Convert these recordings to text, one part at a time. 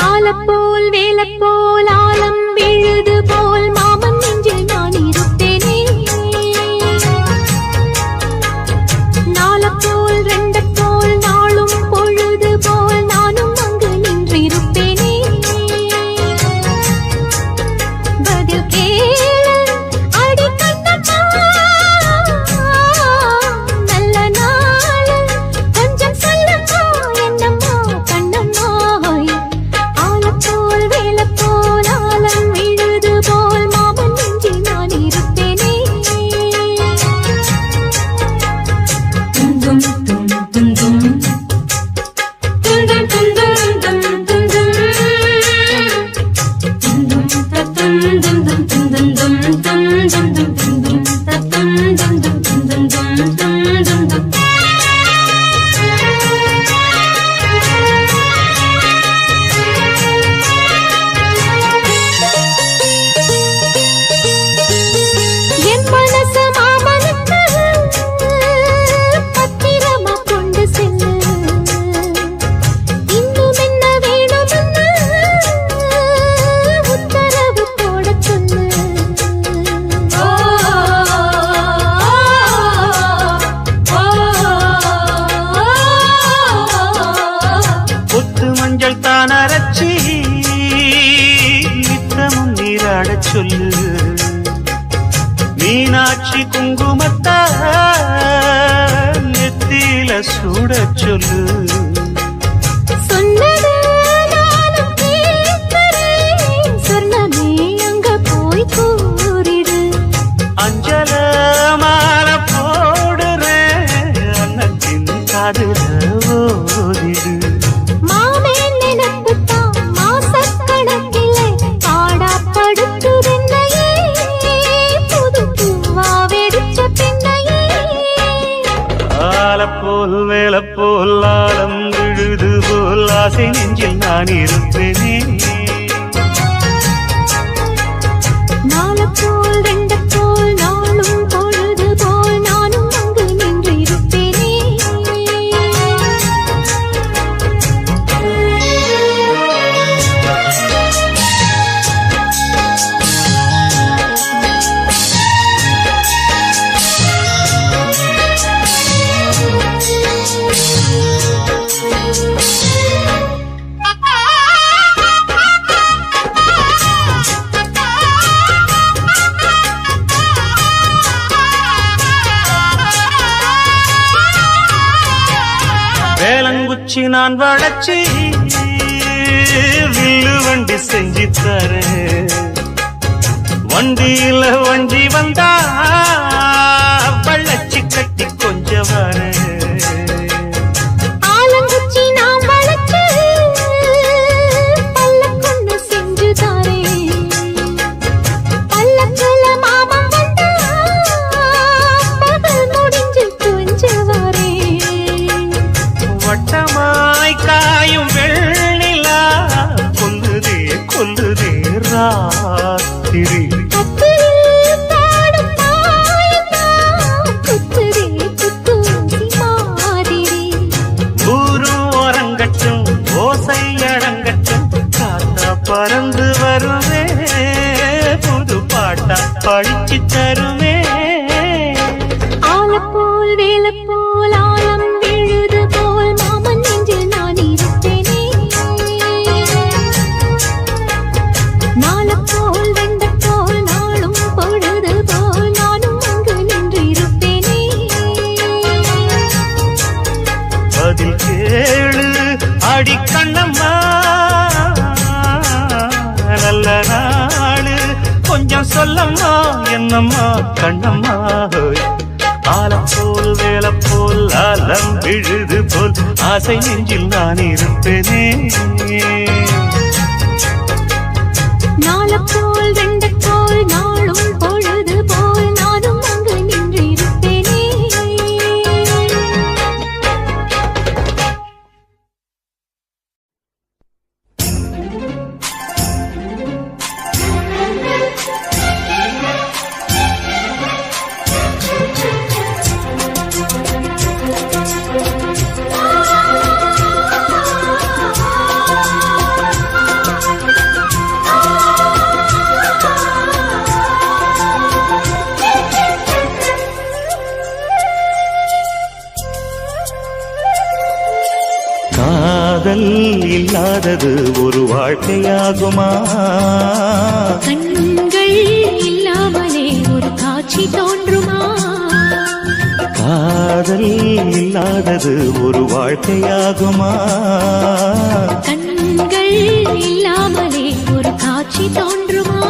ஆலப்போல் வேலப்போல் ஆலம் விழுது போல் மாமன் நெஞ்சில் நான் இருப்பேனே. நாலப்போல் ரெண்டப்போல் நாளும் பொழுது போல் நானும் அங்கு நின்றிருப்பேனே. பதில் கேளு அடி கண்ணம்மா, நல்ல நாள் கொஞ்சம் சொல்லம்மா என்னம்மா கண்ணம்மா. ஆலப்போல் வேலப்போல் ஆலம் விழுது போல் மாமன் நெஞ்சில் நான் இருப்பேனே. தும் தும் தும் தும் தும் தும் தும் தும் தும் தும் தும் என் மனசு மாமனுக்கு பத்திரமா கொண்டு செல்லு. இன்னும் என்ன வேணும்னு உத்தரவு போட சொல்லு. கொத்து மஞ்சள் தான் அரைச்சி நித்தமும் நீராடச் சொல்லு. மீனாட்சி குங்குமத்தா நெத்தியில சூடச் சொல்லு. சொன்னது நானும் கேட்கிறேன், சொன்னமே அங்க போய் கூறிடு. அஞ்சல மாலை போடுறேன், அன்னத்தின் காதுல ஓதிடு. மாமேன் நினைப்புத்தான் மாசக்கணக்கிலே பாடாப்படுத்துதென்னையே, புது பூவா வெடிச்ச பெண்ணையே. ஆலப்போல் வேலப்போல் ஆலம் விழுது போல் ஆசை நெஞ்சில் நான் இருப்பேனே. நாலப்போல் ரெண்டப்போல் நாளும் பொழுது போல் நானும் அங்கு நின்றிருப்பேனே. வேலங்குச்சி நான் வளைச்சி வில்லு வண்டி செஞ்சு தரேன். வண்டியில வண்டி வந்தா வள்ளச்சி கட்டி கொஞ்சம் வரேன். ஆலங்குச்சி நான் வளைச்சு பல்லக்கொன்னு செஞ்சு தாரேன். பல்லக்குல மாமன் வந்தா பகல் முடிஞ்சு கொஞ்சம் வரேன். வட்டமாய் காயும் வெள்ளிலா கொல்லுதே கொல்லுதே ராத்திரி. கத்திரில் பாடும் தாயத்தான் குத்துதே குத்தூசி மாதிரி. ஊரு ஓரங்கட்டும் ஓசை அடங்கட்டும் காத்தா பறந்து வருவே, புது பாட்டா படிச்சு தருவே. ஆலப்போல் வேலப்போல் ஆலம் விழுது போல் மாமன் நெஞ்சில் நான் இருப்பேனே. நாலப்போல் ரெண்டப்போல் நாளும் பொழுது போல் நானும் அங்கு நின்றிருப்பேனே. பதில் கேளு அடி கண்ணம்மா, நல்ல நாளு கொஞ்சம் சொல்லம்மா என்னம்மா கண்ணம்மா. ஆலப்போல் வேலப்போல் ஆலம் விழுது போல் ஆசை நெஞ்சில் நான் இருப்பேனே. நாலப்போல் ரெண்டப்போல் நாளும் பொழுது போல் நானும் அங்கு நின்றிருப்பேனே. காதல் இல்லாதது ஒரு வாழ்க்கையாகுமா? கண்கள் இல்லாமலே ஒரு காட்சி தோன்றுமா? காதல் இல்லாதது ஒரு வாழ்க்கையாகுமா? கண்கள் இல்லாமலே ஒரு காட்சி தோன்றுமா?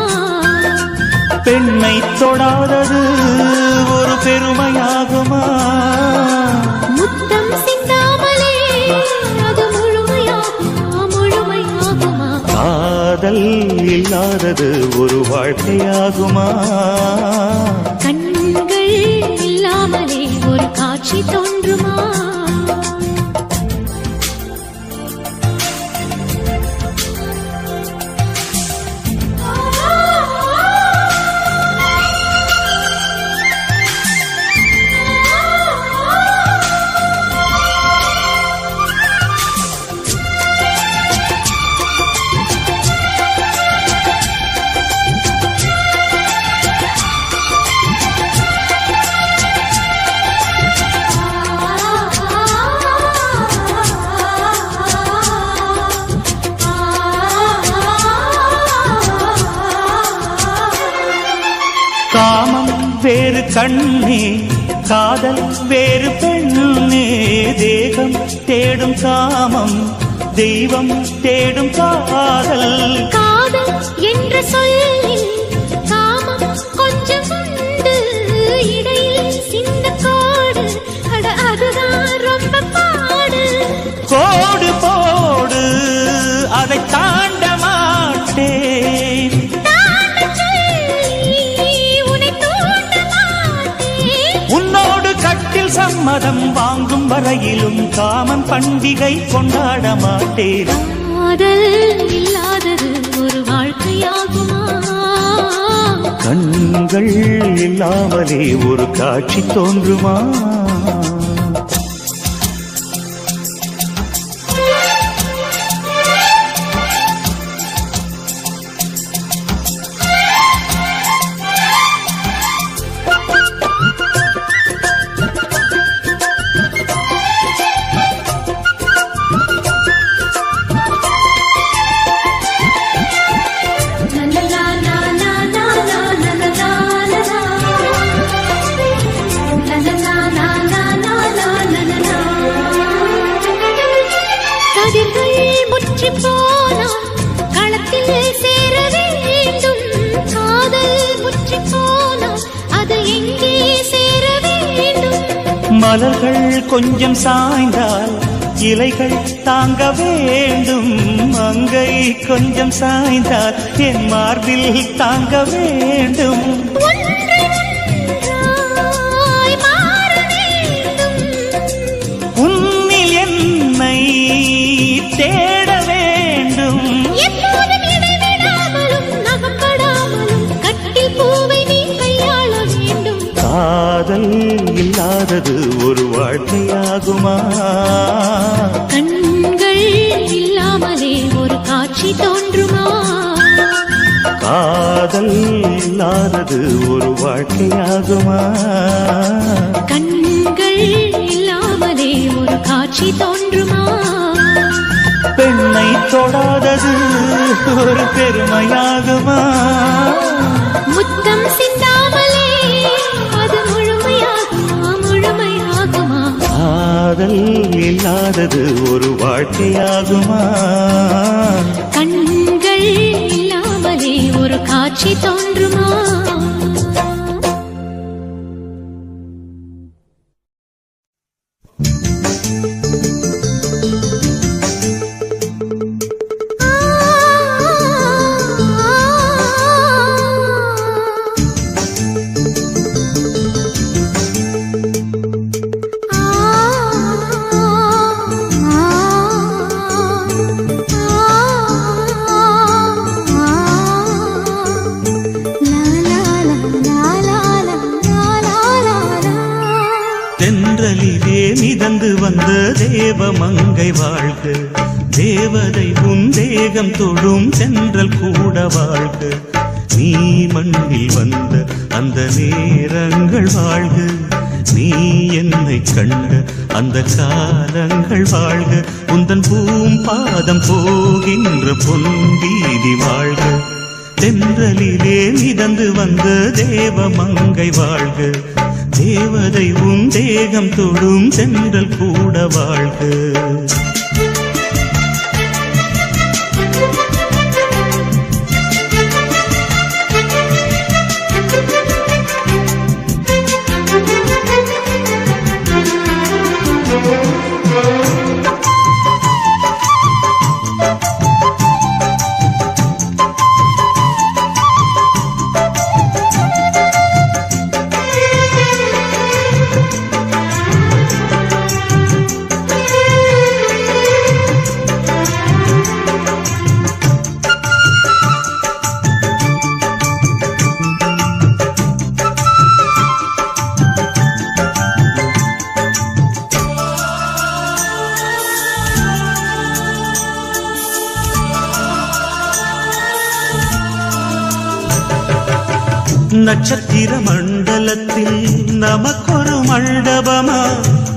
பெண்ணை தொடாதது ஒரு பெருமையாகுமா? முத்தம் சிந்தாமலே அது முழுமையாகுமா? முழுமையாகுமா? காதல் இல்லாதது ஒரு வாழ்க்கையாகுமா? கண்கள் இல்லாமலே ஒரு காட்சி தோன்றுமா? காமம் வேறு கண்ணே, காதல் வேறு பெண்ணே. தேகம் தேடும் காமம், தெய்வம் தேடும் காதல். காதல் என்ற சொல்லில் காமம் கொஞ்சம் உண்டு, இடையில் சின்ன கோடு, அட அதுதான் ரொம்ப பாடு. கோடு போடு, அதை தாண்ட மாட்டேன். உன்னோடு கட்டில் சம்மதம் வாங்கும் வரையிலும் காமன் பண்டிகை கொண்டாட மாட்டேன். காதல் இல்லாதது ஒரு வாழ்க்கையாகுமா? கண்கள் இல்லாமலே ஒரு காட்சி தோன்றுமா? கதிர்கள் முற்றி போனால் களத்தில் சேர வேண்டும். காதல் முற்றி போனால் அது எங்கே சேர வேண்டும்? மலர்கள் கொஞ்சம் சாய்ந்தால் இலைகள் தாங்க வேண்டும். மங்கை கொஞ்சம் சாய்ந்தால் என் மார்பில் தாங்க வேண்டும். ஒன்றாய் மாற வேண்டும். உன்னில் என்னை தேட வேண்டும். எப்போதும் இடைவிடாமலும் நகப்படாமலும் கட்டில் பூவை நீ கையாள வேண்டும். காதல் இல்லாதது ஒரு வாழ்க்கையாகுமா? கண்கள் இல்லாமலே ஒரு காட்சி தோன்றுமா? காதல் இல்லாதது ஒரு வாழ்க்கையாகுமா? கண்கள் இல்லாமலே ஒரு காட்சி தோன்றுமா? பெண்ணை தொடாதது ஒரு பெருமையாகுமா? முத்தம் சிந்தாமலே அது முழுமையாகுமா? முழுமையாகுமா? காதல் இல்லாதது ஒரு வாழ்க்கையாகுமா? கண்கள் இல்லாமலே ஒரு காட்சி தோன்றுமா? தென்றலிலே மிதந்து வந்த தேவமங்கை வாழ்க, தேவதை உன் தேகம் தொடும் சென்றல் கூட வாழ்க. நீ மண்ணில் வந்த அந்த நேரங்கள் வாழ்க, நீ என்னை கண்ட அந்த காலங்கள் வாழ்க உந்தன் பூம்பாதம் போகின்ற பொன்வீதி வாழ்க தென்றலிலே மிதந்து வந்த தேவ மங்கை வாழ்க தேவதை உன் தேகம் தொடும் சென்றல் கூட வாழ்க நட்சத்திர மண்டலத்தில் நமக்கொரு மண்டபமா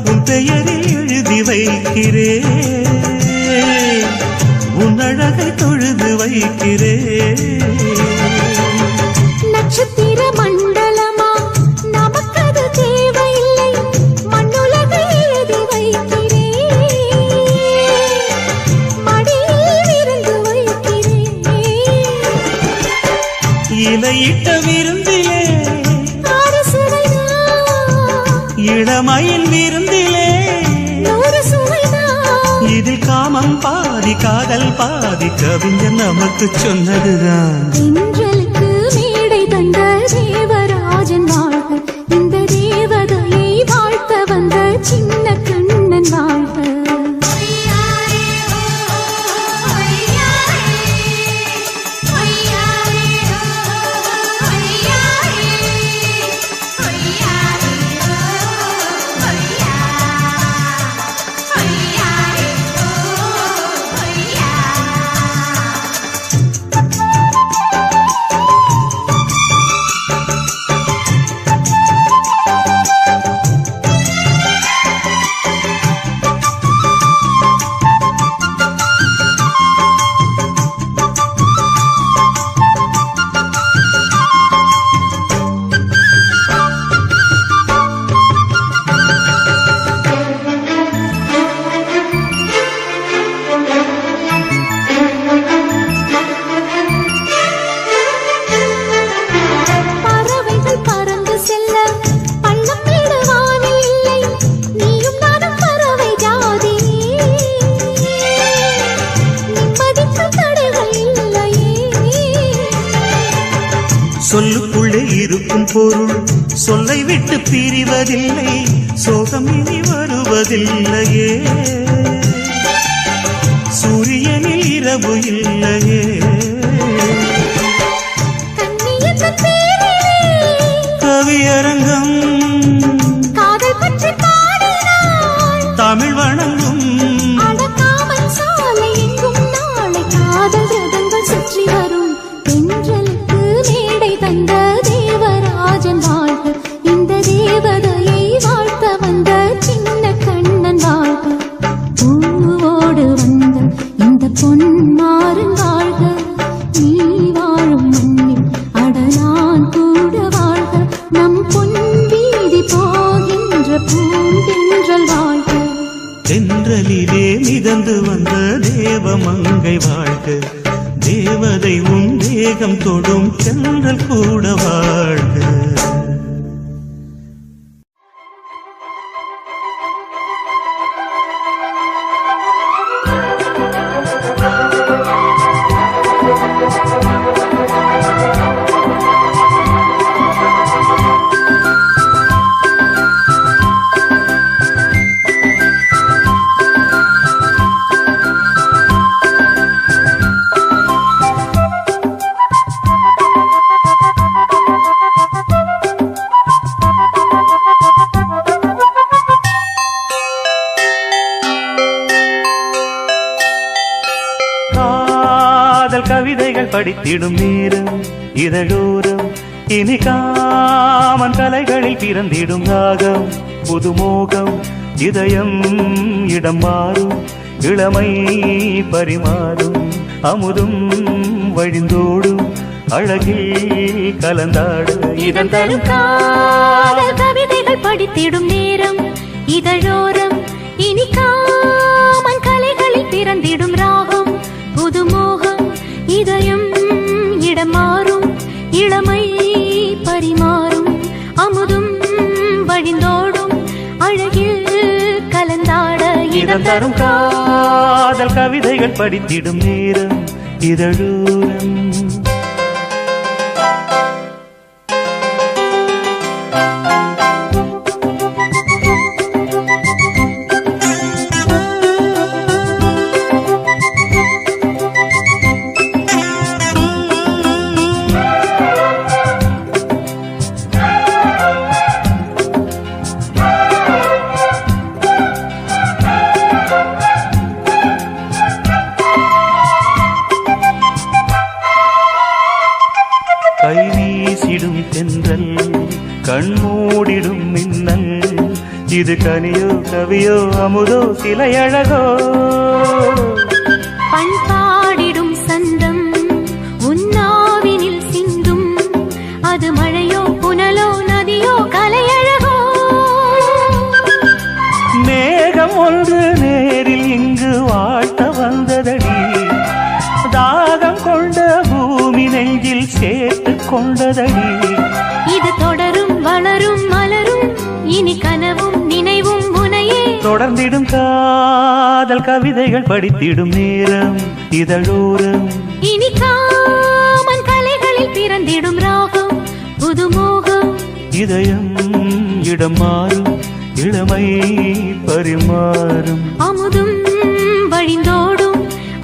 உன் பெயரில் எழுதி வைக்கிறேன் உன் அழகை தொழுது வைக்கிறேன் நட்சத்திர மண்டலமா நமக்கது தேவையில்லை மண்ணுலகை எழுதி வைக்கிறேன் மடியில் விருந்து வைக்கிறேன் இலையிட்ட விருந்திலே இளமையில் விருந்திலே இதில் காமம் பாதி காதல் பாதி கவிஞர் நமக்கு சொன்னதுதான் தென்றலுக்கு மேடை தந்த தேவராஜன் வாழ்க இந்த தேவதையை வாழ்த்த வந்த சின்ன கண்ணன் வாழ்க சொல்லுக்குள்ளே இருக்கும் பொருள் சொல்லை விட்டு பிரிவதில்லை சோகம் இனி வருவதில்லையே சூரியனில் இரவு இல்லையே கவியரங்கம் தமிழ் வணங்கும் சுற்றி வரும் தென்றலுக்கு மேடை தந்த தேவராஜன் வாழ்க இந்த தேவதையை வாழ்த்த வந்த சின்ன கண்ணன் வாழ்க பூவோடு வந்த இந்த பொன்மாறன் வாழ்க நீ வாழும் மண்ணில் அடலான் கூட வாழ்க நம் பொன் வீதி போகின்ற பூந்தென்றல் வாழ்க தென்றலிலே மிதந்து வந்த தேவ மங்கை வாழ்க தேவதை உன் தேகம் தொடும் சென்றல் கூட வாழ்க கவிதைகள் படித்திடும் நேரம் இதழோரம் இனி காமன் கலைகளில் பிறந்திடும் ராகம் புதுமோகம் இதயம் இடம் மாறும் இளமை பரிமாறும் அமுதும் வழிந்தோடும் அழகில் கலந்தாட இதன் தரும் காதல் கவிதைகள் படித்திடும் நேரம் இதழோரம் இனி காமன் கலைகளில் பிறந்திடும் ராகம் புதுமோகம் இதயம் இடம் மாறும் இளமை பரிமாறும் அமுதும் வழிந்தோடும் அழகில் கலந்தாட இதன் தரும் காதல் கவிதைகள் படித்திடும் நேரம் இதழோரம் கை வீசிடும் தென்றல் கண்மூடிடும் மின்னல் இது கனியோ கவியோ அமுதோ சிலையழகோ பண்பாடிடும் சந்தம் உன்னாவினில் சிந்தும் அது மழையோ புனலோ நதியோ கலையழகோ மேகம் ஒன்று நேரில் இங்கு வாழ்த்த வந்ததடி தாகம் கொண்ட பூமி நெஞ்சில் சேர்த்து கொண்டதடி இது தொடரும் வளரும் மலரும் இனி கனவும் நினைவும் முனையே தொடர்ந்திடும் காதல் கவிதைகள் படித்திடும் நேரம் இதழோரம் இனி காமன் கலைகளில் பிறந்திடும் ராகம் புதுமோகம் இதயம் இடம் மாறும் இளமை பரிமாறும் அமுதும் வழிந்தோடும்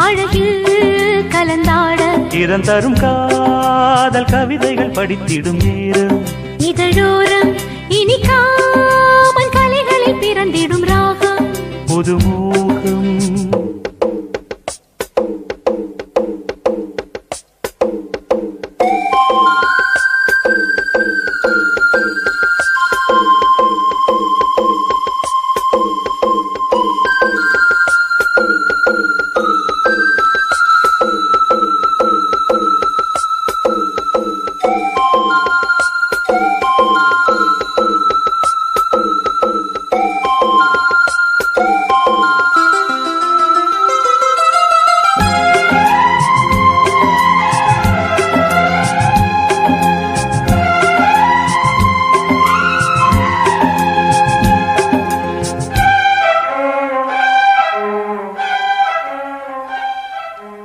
அழகில் கலந்தாட இதன் தரும் காதல் கவிதைகள் படித்திடும் நேரம் இதழோரம் இனி காமன் கலைகளில் பிறந்திடும் ராகம் புதுமோகம்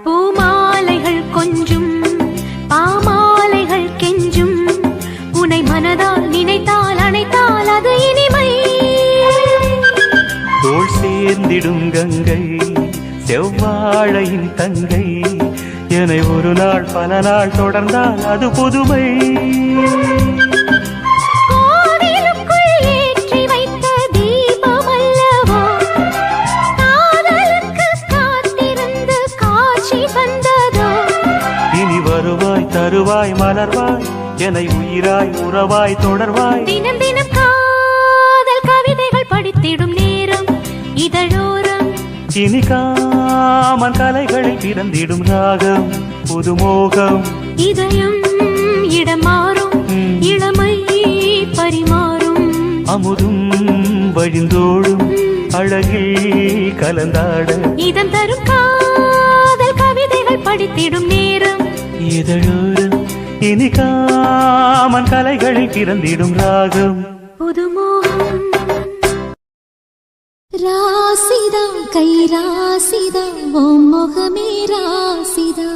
பூமாலைகள் கொஞ்சும் பாமாலைகள் கெஞ்சும் உனை மனதால் நினைத்தால் அணைத்தால் அது இனிமை தோள் சேர்ந்திடும் கங்கை செவ்வாழையின் தங்கை என்னை ஒரு நாள் பல நாள் தொடர்ந்தால் அது புதுமை கோவிலுக்குள் ஏற்றி வைத்த தீபம் அல்லவோ காதலுக்கு காத்திருந்து காட்சி வந்ததோ இனி வருவாய் தருவாய் மலர்வாய் என்னை உயிராய் உறவாய் தொடர்வாய் தினம் தினம் காதல் கவிதைகள் படித்திடும் நேரம் இதழோரம் இனி காமன் கலைகளில் பிறந்திடும் ராகம் புதுமோகம் இதயம் இடம் மாறும் இளமை பரிமாறும் அமுதும் வழிந்தோடும் அழகில் கலந்தாட இதம் தரும் காதல் கவிதைகள் படித்திடும் நேரம் இதழோரம் இனி காமன் கலைகளில் பிறந்திடும் ராகம் புதுமோகம் ராசிதா கை ராசிதா ஓம் முகமே ராசிதா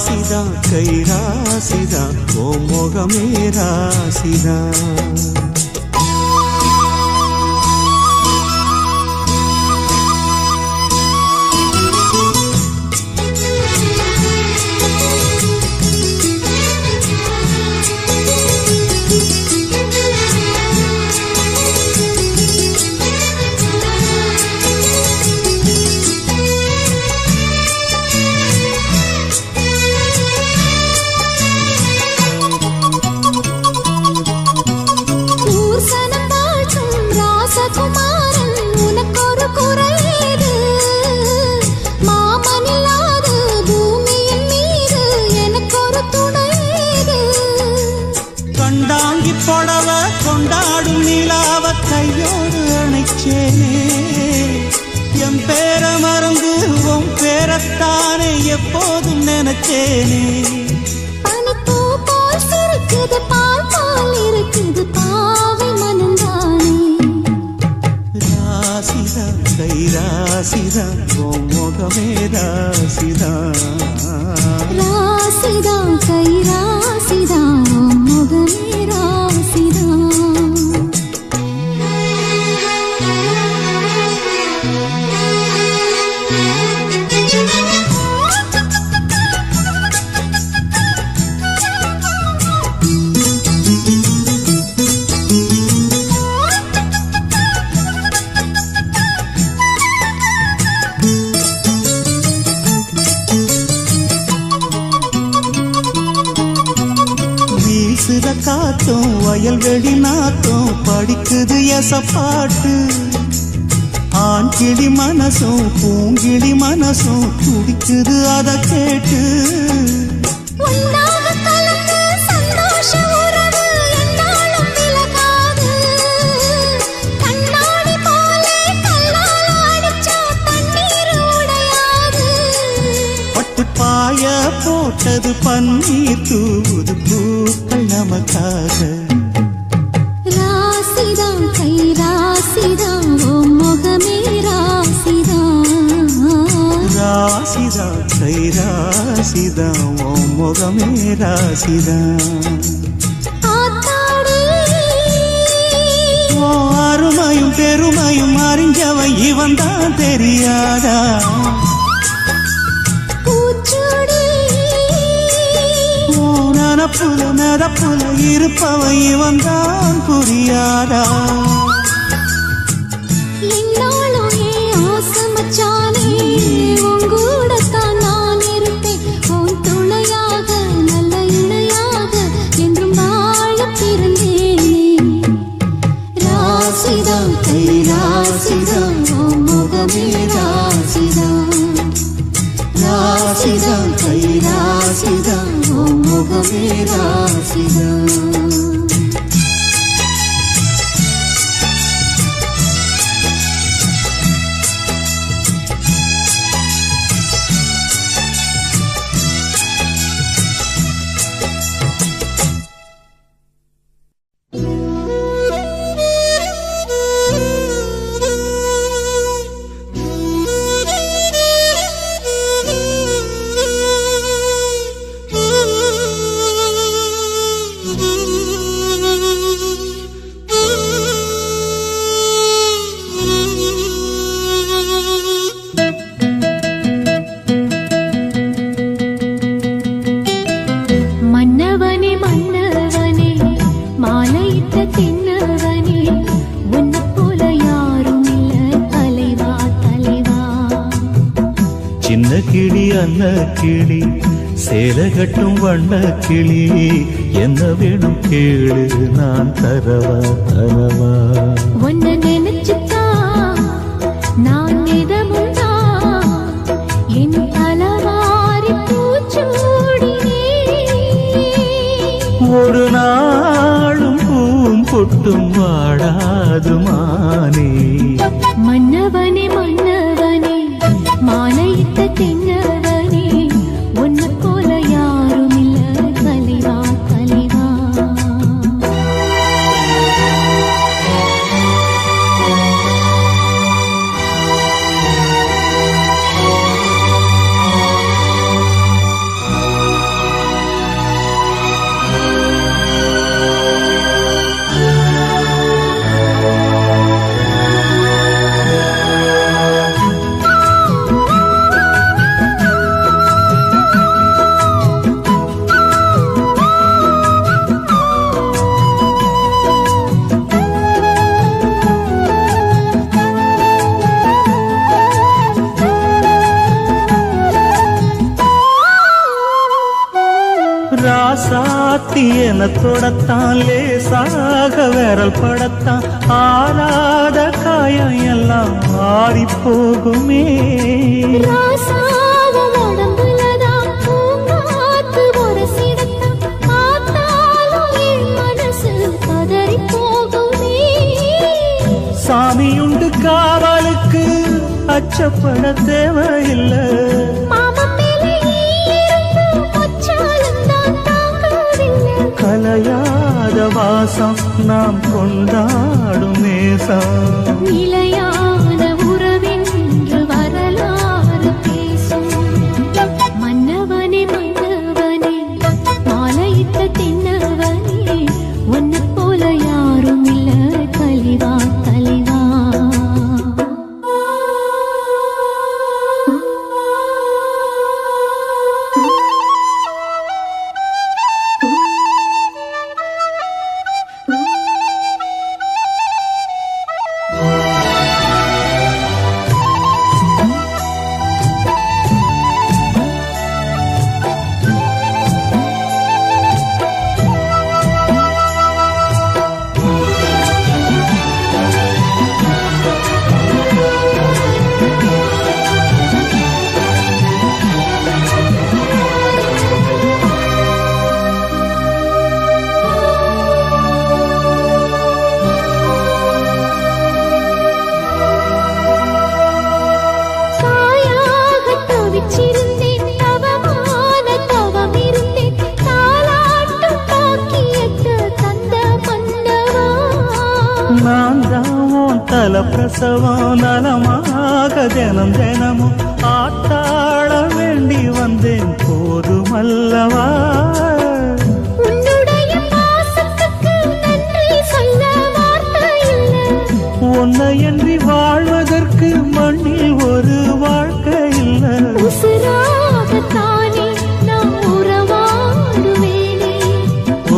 ராசிதான் கை ராசிதான் ஓ முகமே ராசிதான். கண்டாங்கி புடவ கொண்டாடும் நிலாவ கையோடு அணைச்சேனே என் பேர மறந்து உன் பேரத்தானே எப்போதும் நினைச்சேனே. பனிப்பூ போல் சிரிக்குது பால் போல் இருக்குது பாவை மனந்தானே. ராசிதா கை ராசிதா ஓ முகமே ராசிதா. ராசிதா கை ராசிதா ஓ முகமே ராசிதா. வீசுற காத்தும் வயல்வெளி நாத்தும் படிக்குது எசப்பாட்டு. ஆண் கிளி மனசும் பூங்கிளி மனசும் துடிக்குது அத கேட்டு. பாய போட்டது பன்னீர் தூது பூக்கள் நமக்காக. ராசிதா கை ராசிதா ஓ முகமே ராசிதா. ராசிதா கை ராசிதா ஓ முகமே ராசிதா. ஓ அருமையும் பெருமையும் அறிஞ்சவன் இவன் தான் தெரியாதா. நனப்புல நடப்புல இருப்பவன் இவன் தான் புரியாதா. என்னாலும் ஏன் ஆசமச்சானே உங்கூடத்தான் நான் இருப்பேன். உன் துணையாக நல்ல இணையாக என்றும் வாழ பிறந்தேனே. ராசிதா கை ராசிதா ஓ முகமே ராசிதா. ராசிதா கை ராசிதா ஓ முகமே ராசிதா. கிளி அல்ல கிளி சேல கட்டும் வண்ண கிளி என்ன வேணும் கேளு நான் தரவா தரவா. உன்னை நினைச்சுக்கா நான் நிதமுண்டா என் தலவாரி பூச்சூடினே. ஒரு நாளும் பூம் பொட்டும் வாடாது மானே. மன்னவனே மன்னவனே மாலையிட்ட தென்னவனே உன்னை போல யாரும் இல்ல தலைவா தலைவா. ராசாத்தி என தொடத்தான் லேசாக விரல் படத்தான் ஆறாத காயம் எல்லாம் ஆறி போகுமே. சாமியுண்டு காவலுக்கு அச்சப்பட தேவையில்லை. கலையாத வாசம் நாம் கொண்டாடும் நேசம் நிலையான உறவென்று வரலாறு பேசும். மன்னவனே மன்னவனே மாலையிட்ட தின்னவனே உன்னை போல யாரும் இல்ல தலைவா தலைவா. பிரசவம் நலமாக தினம் தினமும் ஆத்தாட வேண்டி வந்தேன் போதுமல்லவா. உன்னையன்றி வாழ்வதற்கு மண்ணில் ஒரு வாழ்க்கை இல்லை.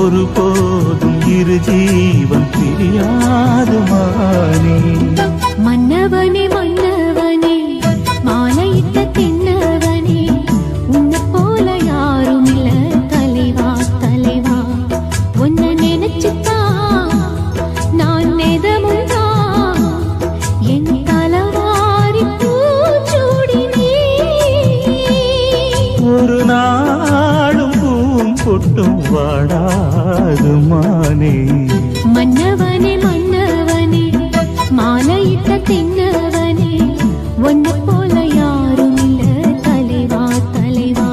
ஒரு போதும் இரு ஜீவன் பிரியாது மானே. மன்னவனே மன்னவனே மாலையிட்ட தின்னவனே உன்னை போல யாரும் இல்ல தலைவா தலைவா. உன்னை நினைச்சுதான் நான் நெதமுதான் என் தலவாரி பூச்சூடினே. ஒரு நாளும் பூம் பொட்டும் வாடாது மானே. மன்னவனே மன்னவனே மாலையிட்ட தின்னவனே உன்னை போல யாரும் இல்ல தலைவா தலைவா.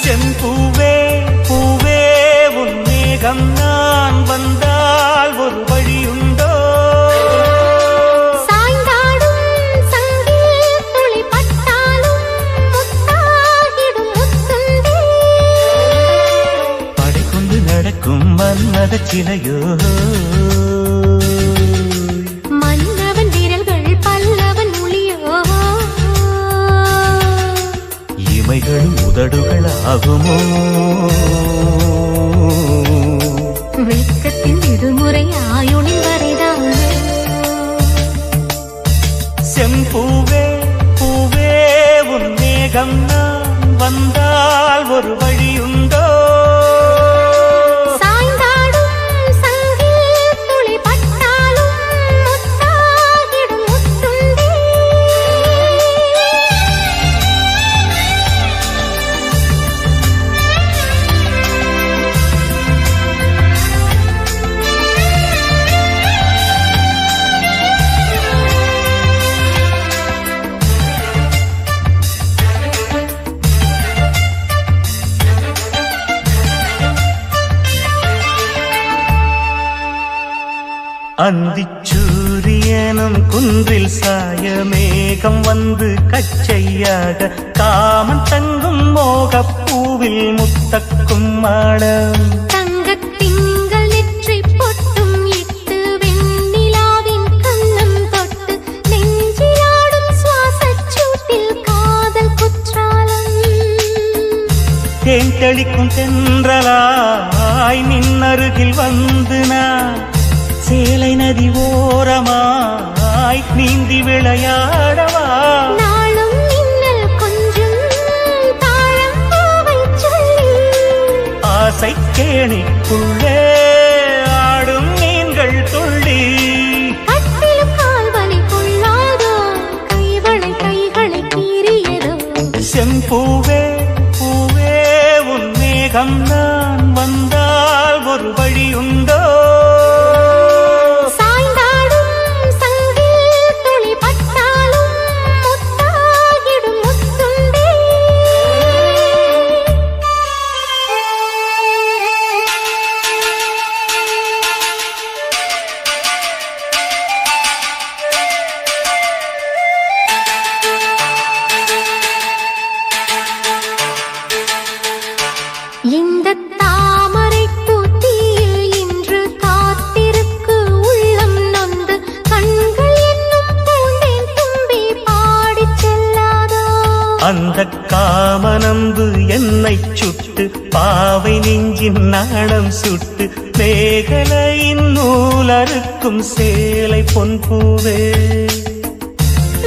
செம்பூவே பூவே உன் மேகம் நான் வந்தால் ஒரு வழியுண்டோ. சாய்ந்தாடும் சங்கில் துளி பட்டாலும் முத்தாகிடும் முத்துண்டே. படைக்கொண்டு நடக்கும் மன்மத சிலையோ. மன்னவன் விரல்கள் பல்லவன் மொழியோ. இமைகள் உதடுகள் ஆகுமோ. வெட்கத்தின் விடுமுறை ஆயுளின் வரைதான். செம்பூவே பூவே உன் மேகம் நான் வந்தால் ஒரு வழியுண்டோ. சாய்ந்தாடும் சங்கில் துளி பட்டாலும் முத்தாகிடும் முத்துண்டே. அந்திச்சூரியனும் குன்றில் சாய மேகம் வந்து கச்சையாக காமன் தங்கும் மோகப்பூவில் முத்தக்கும் மாடம். தங்கத் திங்கள் நெற்றி பொட்டும் இட்டு வெண்ணிலாவே காற்றளிக்கும் தென்றலாய் நின்னருகில் வந்து நான் சேலை நதி ஓரமாய் நீந்தி விளையாடவா நாளும் மின்னல் கொஞ்சம் தாழம் பூவை சொல்லி ஆசை கேணிக்குள்ளே ஆடும் மீன்கள் துள்ளி கட்டிலும் கால்வலி கொள்ளாதோ கைகளை கீறியதோ செம்பூவே பூவே உன் மேகம் நான் வந்தால் ஒரு வழி உண்டோ இந்த தாமரை பூத்தியில் இன்று காத்திருக்கு உள்ளம் நொந்து கண்கள் என்னும் பூண்டேன் தும்பி பாடிச் செல்லாதோ அந்த காமனம்பு என்னை சுட்டு பாவை நெஞ்சின் நாணம் சுட்டு மேகலையின் நூலறுக்கும் சேலை பொன்பூவே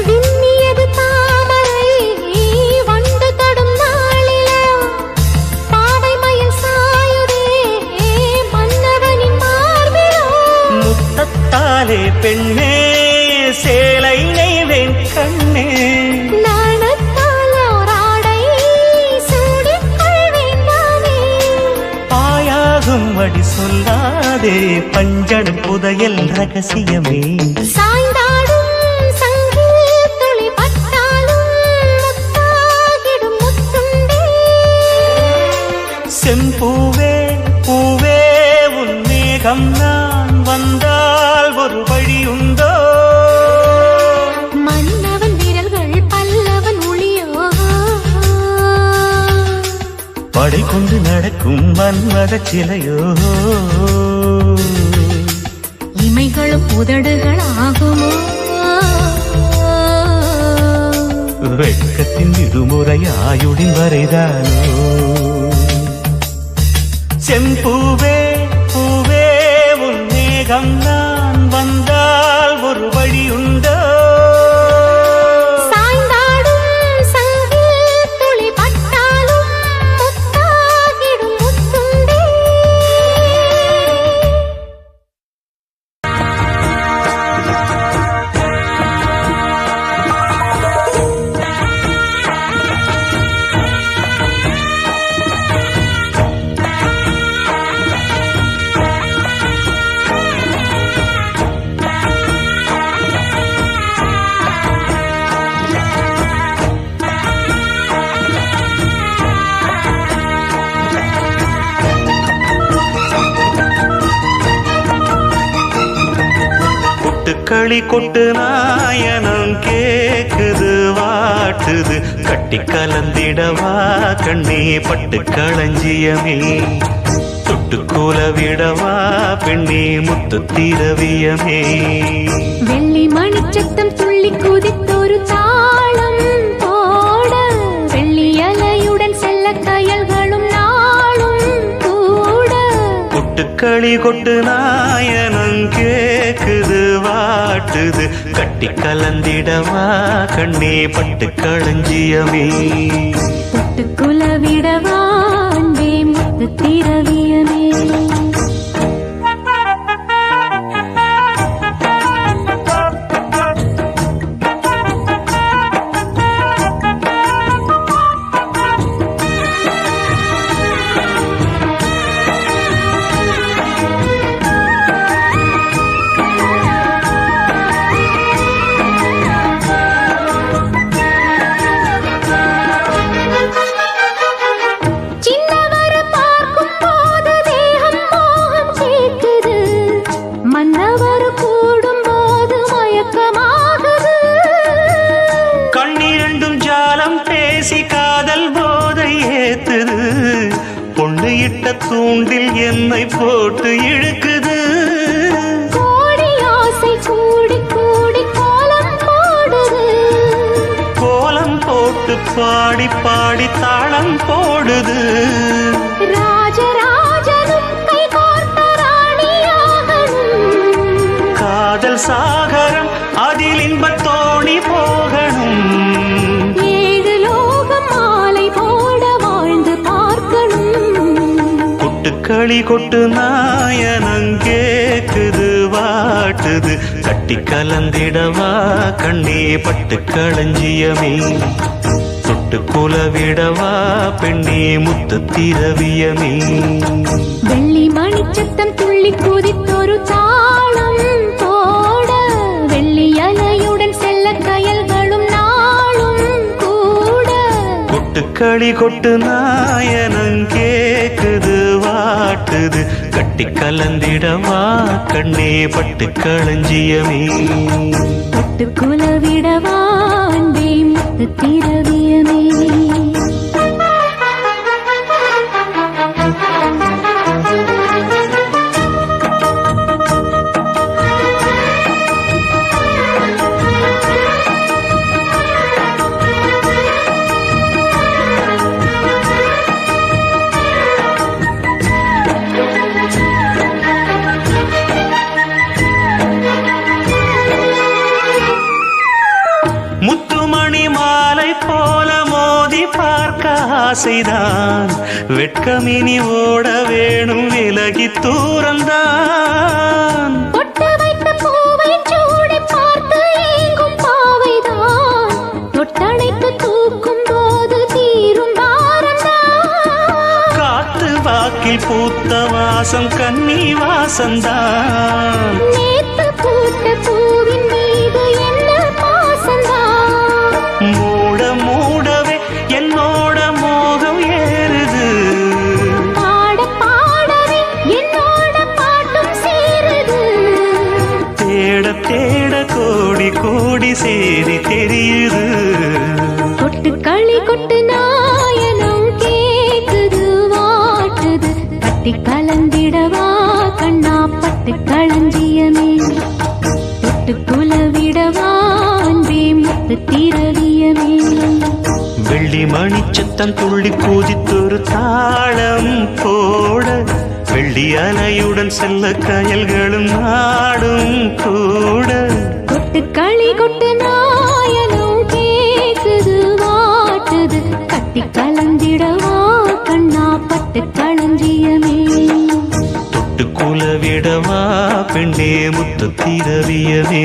விண்ணியது தாமரை வண்டு தொடும் நாளிலோ பாவை மயில் சாயுதே மன்னவனின் மார்பிலோ முத்தத்தாலே பெண்ணே சேலை நெய்வேன் கண்ணே நாணத்தாலோராடை சூடிக் கொள்வேன் நானே பாயாகும் அடி சொல்லாதே பஞ்சணம் புதையல் ரகசியமே சாய்ந்தாடும் சங்கில் துளி பட்டாலும் முத்தாகிடும் முத்துண்டே செம்பூவே பூவே உன் மேகம் நான் வந்தால் ஒரு வழி உண்டோ மன்னவன் விரல்கள் பல்லவன் ஒளியோ படை கொண்டு நடக்கும் மன்மத சிலையோ இமைகளும் உதடுகள் ஆகுமோ வெட்கத்தின் விடுமுறை ஆயுடின் வரைதானோ செம்பூவே பூவே உன் மேகம் நான் வந்தால் ஒரு வழி உண்டோ சாய்ந்தாடும் சங்கில் துளி பட்டாலும் முத்தாகிடும் முத்துண்டே களி கொட்டு நாயனம் கேக்குது வாட்டுது கட்டி கலந்திடவா கண்ணே பட்டு களஞ்சியமே தொட்டு கோலவிடவா பெண்ணே முத்து திரவியமே வெள்ளி மணிச்சத்தம் துள்ளி குதித்தொரு தாளம் போட வெள்ளி அலையுடன் செல்ல கயல்களும் நாளும் கூட கொட்டுக்களி கொட்டு நாயனம் கேக்குது வாட்டுது கட்டி கலந்திடவா கண்ணே பட்டு களஞ்சியமே தொட்டு குலவிடவா அன்பே முத்து திரவியமே தூண்டில் என்னை போட்டு இழுக்குது கோடி ஆசை கூடி கூடி கோலம் போடுது கோலம் போட்டு பாடி பாடி தாளம் போடுது. ராஜராஜனும் கை கோர்த்த ராணியாகணும். காதல் சாகரம் அதில் இன்பத் தோணி போகணும். ஏழு லோகம் மாலை போட வாழ்ந்து பார்க்கணும். கொட்டுக்களி கொட்டு நாயனம் கேக்குது வாட்டுது. கட்டி கலந்திடவா கண்ணே பட்டு களஞ்சியமே. தொட்டு குலவிடவா பெண்ணே முத்து திரவியமே. வெள்ளி மணிச்சத்தம் துள்ளி குதித்தொரு தாளம் போட வெள்ளி அலையுடன் செல்ல கயல்களும் நாளும் கூட. கொட்டுக்களி கொட்டு நாயனம் கேக்குது வாட்டுது. கட்டி கலந்திடவா கண்ணே பட்டு களஞ்சியமே. தொட்டு குலவிடவா அன்பே முத்து திரவியமே. முத்துமணி மாலை போல மோதி பார்க்க ஆசைதான். வெட்கமினி ஓட வேணும் விலகி தூரந்தான். பொட்டு வைத்த பூவை சூடி பார்த்து ஏங்கும் பாவைதான். தொட்டணைத்து தூக்கும் போது தீரும் பாரந்தான். காத்து வாக்கில் பூத்த வாசம் கன்னி வாசந்தான். நேத்து பூத்த பூவின் மீது என்ன பாசந்தான். மூட மூடவே என்னோட மோகம் ஏறுது. பாட பாடவே என்னோட பாட்டும் சேருது. தேட தேட கோடி கோடி சேரி தெரியுது. கொட்டு களி கொட்டு நாயனம் கேக்குது வாட்டுது. கட்டி கலந்திடவா கண்ணா பட்டு களஞ்சியமே. தொட்டு குலவிடவா அன்பே முத்து திரவியமே. வெள்ளி மணிச்சத்தம் துள்ளி குதித்தொரு தாளம் போட வெள்ளி அலையுடன் செல்ல கயல்களும் நாடும் கூட. கொட்டு களி கொட்டு நாயனம் கேக்குது வாட்டுது. கட்டி கலந்திடவா கண்ணா பட்டு களஞ்சியமே. தொட்டு குலவிடவா பெண்ணே முத்து திரவியமே.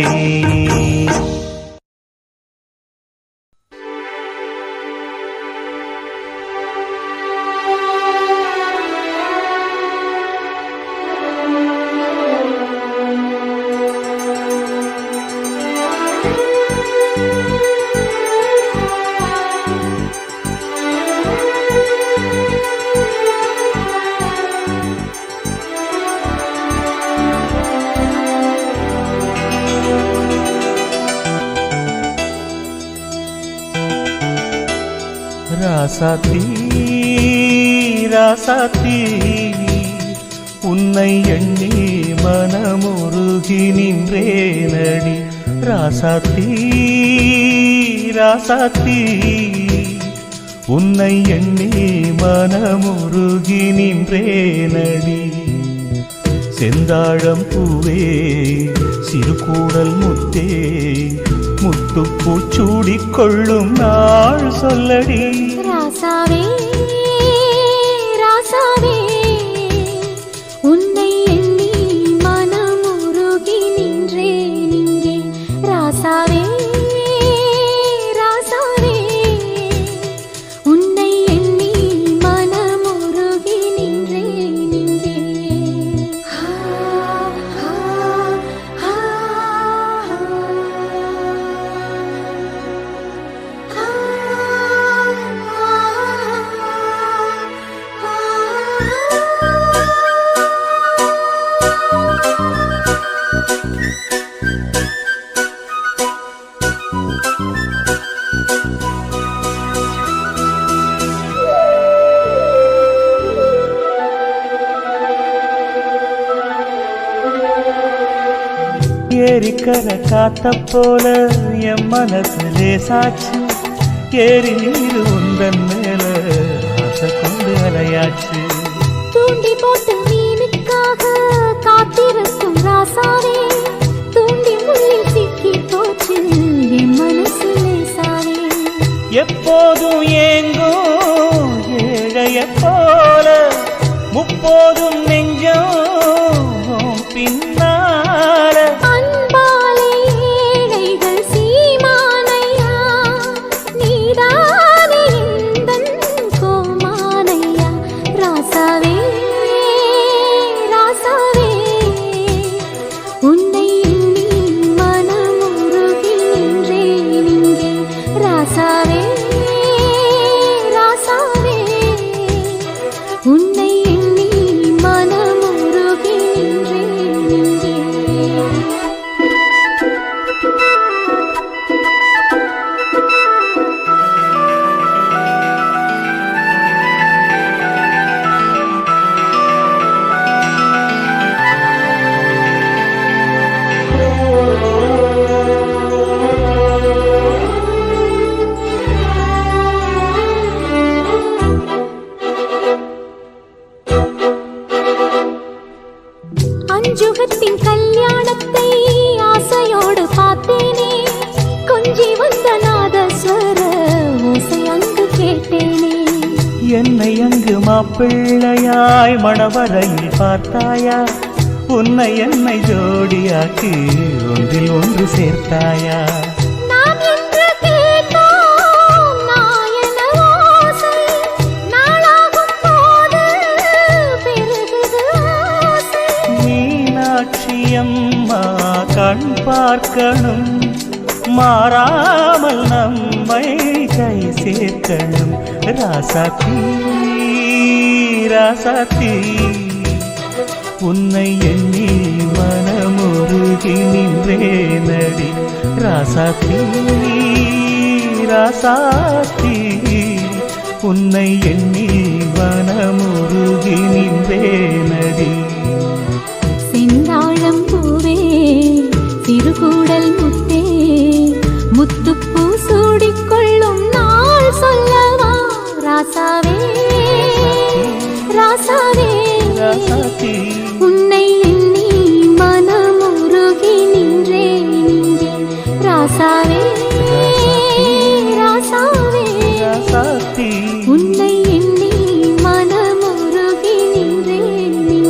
ராசாத்தி ராசாத்தி உன்னை எண்ணி மனமுருகி நின்றேனடி. ராசாத்தி ராசாத்தி உன்னை எண்ணி மனமுருகி நின்றேனடி. செந்தாழம் பூவே சிறுகூடல் முத்தே முத்துப்பூச்சூடிக் கொள்ளும் நாள் சொல்லடி. ராசாவே ராசாவே உன்னை எண்ணி மனமுருகி நின்றேன் இங்கே. ராசாவே ராசாவே உன்னை எண்ணி மனமுருகி நின்றேன் இங்கே. ஏரிக்கர காத்த போல என் மனசு லேசாச்சு. ஏறி நீரு உந்தன் மேல ஆசை கொண்டு அலையாச்சு. தூண்டி போட்டு மீனுக்காக காத்திருக்கும் ராசாவே, தூண்டி முள்ளில் சிக்கி போச்சு என் மனசு லேசாவே. எப்போதும் ஏங்கும் ஏழைய போல முப்போதும் நெஞ்சம் பின்னால. அன்பாலே ஏழைகள் சீமானையா, நீதானே எந்தன் கோமானையா. ராசாவே ராசாவே, உன்னை எண்ணி மனமுருகி நின்றேன் இங்கே. ராசாவே ராசாவே, உன்னை எண்ணி மனமுருகி நின்றேன் இங்கே. அஞ்சுகத்தின் கல்யாணத்தை ஆசையோடு பார்த்தேனே, கொஞ்சி வந்த நாதஸ்வர ஓசை அங்கு கேட்டேனே. என்னை அங்கு மாப்பிள்ளையாய் மணவரையில் பார்த்தாயா? உன்னை என்னை ஜோடியாக்கி ஒன்றில் ஒன்று சேர்த்தாயா? நாம் என்று கேட்டோம் நாயன ஓசை, நாளாகும் போது பெருகுது ஆசை. மீனாட்சி அம்மா கண் பார்க்கணும், மாறாமல் நம்மை கை சேர்க்கணும். ராசாத்தி ராசாத்தி, உன்னை எண்ணி மனமுருகி நின்றேனடி. ராசாத்தி ராசாத்தி, உன்னை எண்ணி மனமுருகி நின்றேனடி. செந்தாழம் பூவே சிறுகூடல் முத்தே, முத்துப்பூ சூடிக்கொள்ளும் நாள் சொல்லவா. ராசாவே ராசாவே, ராசாத்தி, உன்னை எண்ணி மனமுருகி நின்றேன் இங்கே. ராசாவே ராசாவே, ராசாத்தி, உன்னை எண்ணி மனமுருகி நின்றேன் இங்கே.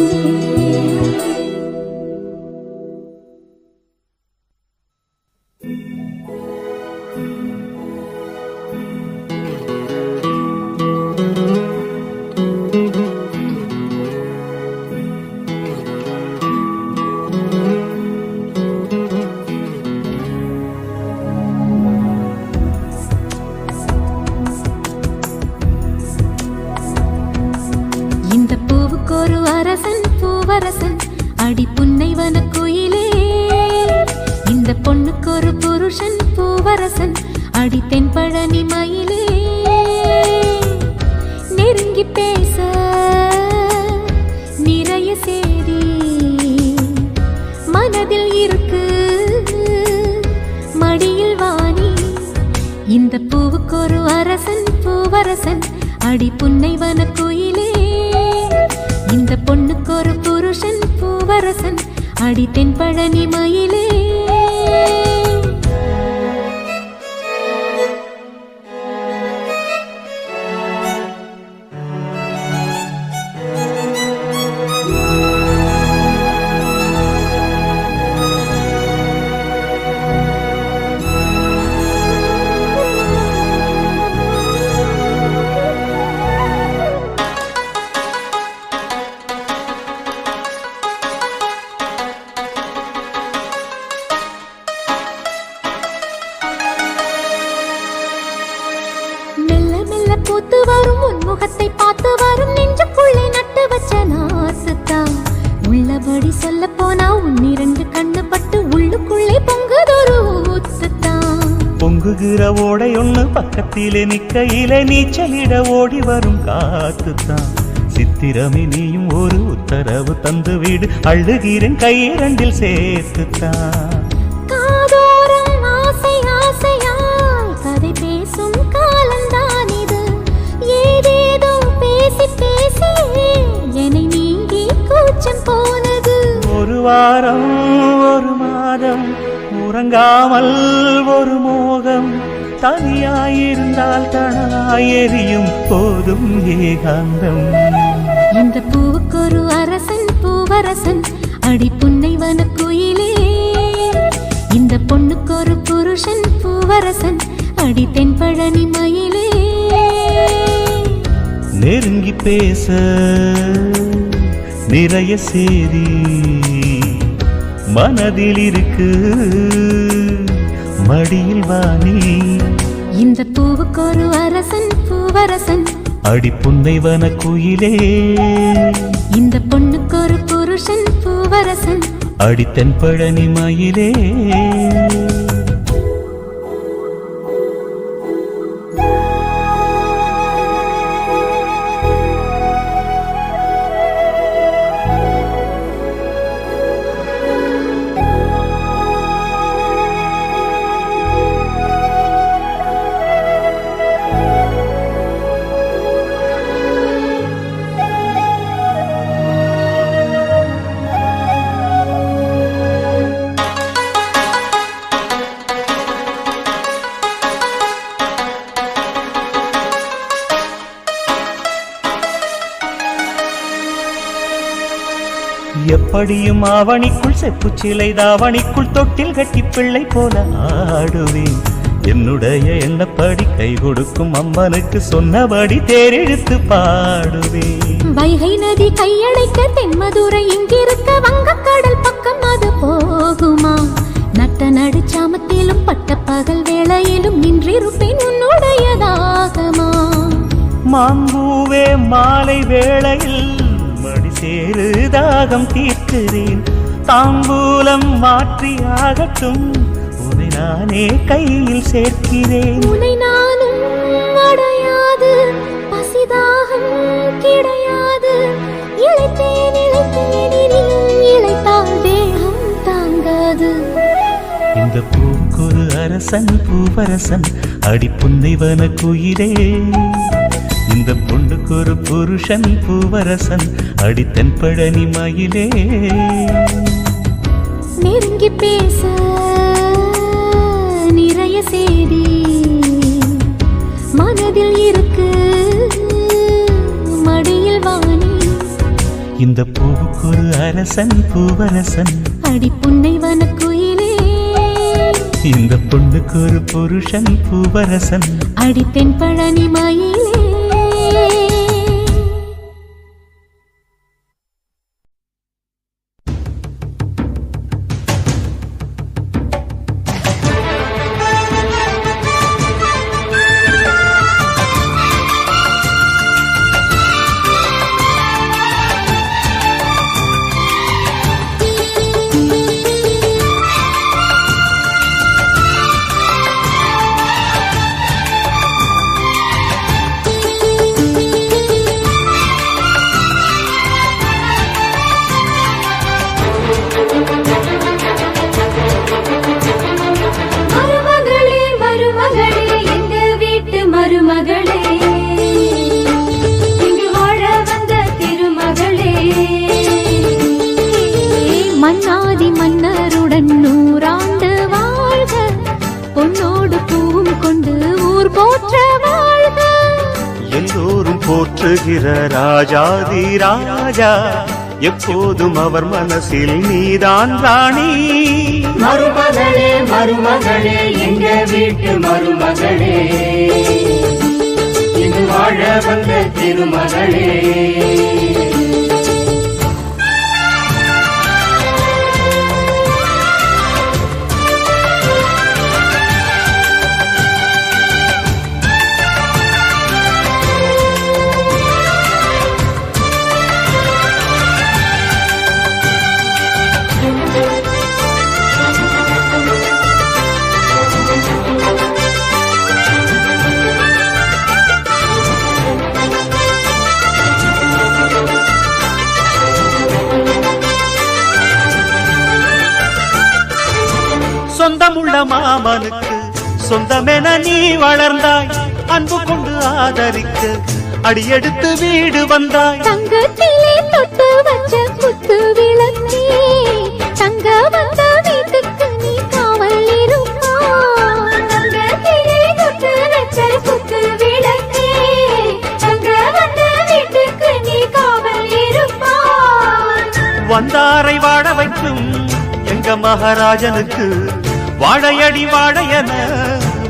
இந்த பூவுக்கு ஒரு அரசன் பூவரசன், அடி புன்னைவன குயிலே. இந்த பொண்ணுக்கு ஒரு புருஷன் பூவரசன், அடி தென்பழனி மயிலே. நெருங்கி பேச நிறைய சேதி மனதில் இருக்கு, மடியில் வாணி. இந்த பூவுக்கு ஒரு அரசன் பூவரசன், அடி புன்னைவன குயிலே. இந்த பொண்ணுக்கு ஒரு புருஷன் பூவரசன், அடி தென்பழனி மயிலே. பூத்து வரும் உன்முகத்தை பார்த்து வரும் நெஞ்சுக்குள்ளே நட்டு வச்ச நாசுத்தான். உள்ளபடி சொல்ல போனா உன்னிரண்டு கண்ணு பட்டு உள்ளுக்குள்ளே பொங்குதொரு ஊத்துத்தான். பொங்குகிற ஓடை ஒண்ணு பக்கத்திலே நிக்கையிலே நீச்சலிட ஓடி வரும் காத்துத்தான். சித்திரமே நீயும் ஒரு உத்தரவு தந்து வீடு, அழுகிறேன் கையிரண்டில் சேர்த்துத்தான். காதோரம் ஆசை ஆசையாய் கதை பேசும் கால வாரம் ஒரு மாதம் உறங்காமல் ஒரு மோகம் தனியாயிருந்தால் தனாய் எரியும் போதும் ஏகாந்தம். இந்த பூவுக்கொரு அரசன் பூவரசன் அடி புன்னைவன குயிலே, இந்த பொண்ணுக்கொரு புருஷன் பூவரசன் அடி தென்பழனி மயிலே. நெருங்கி பேச நிறைய சேரி மனதில் இருக்கு, மடியில் வாணி. இந்த பூவுக்கொரு அரசன் பூவரசன் அடி புன்னைவன குயிலே, இந்த பொண்ணுக்கொரு புருஷன் பூவரசன் அடி தென்பழனி மயிலே. எப்படியும் ஆவணிக்குள் செப்பு சிலை தாவணிக்குள் தொட்டில் கட்டி பிள்ளை போல ஆடுவேன். என்னுடைய எண்ணப்படி கை கொடுக்கும் அம்மனுக்கு சொன்னபடி தேரெழுத்து பாடுவேன். வைகை நதி கையடைக்க தென்மதுரை இங்கிருக்க வங்கக்கடல் பக்கம் அது போகுமா? நட்ட நடுச்சாமத்திலும் பட்ட பகல் வேளையிலும் நின்றிருப்பேன் உன்னுடைய தாகமா. மாம்பூவே மாலை வேளையில் மடி சேரு தாகம் தீர்க்கிறேன். தாம்பூலம் மாற்றியாகட்டும் உன்னை நானே கையில் சேர்க்கிறேன். உன்னை நானும் அடையாது பசிதாகம் கிடையாது. இளைத்தேன் இளைத்தேன் இனியும் இளைத்தால் தேகம் தாங்காது. இந்த பூவுக்கொரு அரசன் பூவரசன் அடி புன்னைவன குயிலே, இந்த பொண்ணுக்கொரு புருஷன் பூவரசன் அடி தென்பழனி மயிலே. நெருங்கி பேச நிறைய செய்தி மனதில் இருக்கு, மடியில் வாணி. இந்த பூவுக்கொரு அரசன் பூவரசன் அடி புன்னைவன குயிலே, இந்த பொண்ணுக்கொரு புருஷன் பூவரசன் அடி தென்பழனி மயிலே. மன்னாதி மன்னருடன் 100 ஆண்டு வாழ்க, பொன்னோடு பூவும் கொண்டு ஊர் போற்ற வாழ்க. எல்லோரும் போற்றுகிற ராஜாதி ராஜா, எப்போதும் அவர் மனசில் நீதான் ராணி. மருமகளே மருமகளே எங்க வீட்டு மருமகளே, இங்கு வாழ வந்த திருமகளே. சொந்தமுள்ள மாமனுக்கு சொந்தமென நீ வளர்ந்தாய். அன்பு கொண்டு ஆதரிக்க அடியெடுத்து வீடு வந்தாய். தங்கத்திலே தொட்டு வச்ச குத்து விளக்கே, மகாராஜனுக்கு வாழையடி வாழையன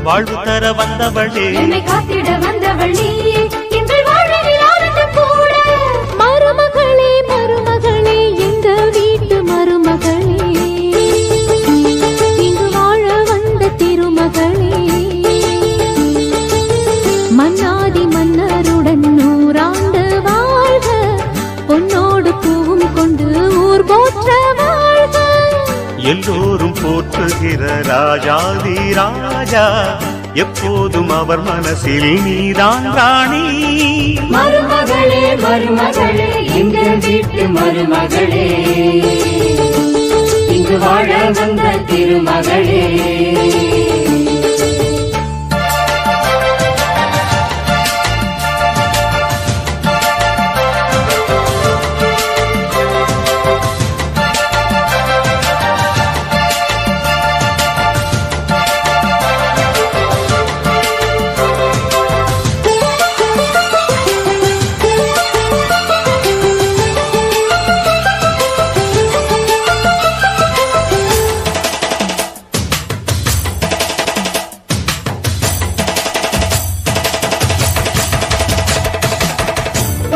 வாழ்வு தர வந்தவளே. என்னை காத்திட வந்தவள் நீயே, எங்கள் வாழ்வில் ஆனந்தம் கூட. மருமகளே மருமகளே எங்க வீட்டு மருமகளே, இங்கு வாழ வந்த திருமகளே. மன்னாதி மன்னருடன் 100 ஆண்டு வாழ்க, பொன்னோடு பூவும் கொண்டு ஊர் போற்ற வாழ்க. எல்லோரும் போற்றுகிற ராஜாதி ராஜா, எப்போதும் அவர் மனசில் நீதான் ராணி. மருமகளே மருமகளே எங்கள் வீட்டு மருமகளே, இங்கு வாழ வந்த திருமகளே.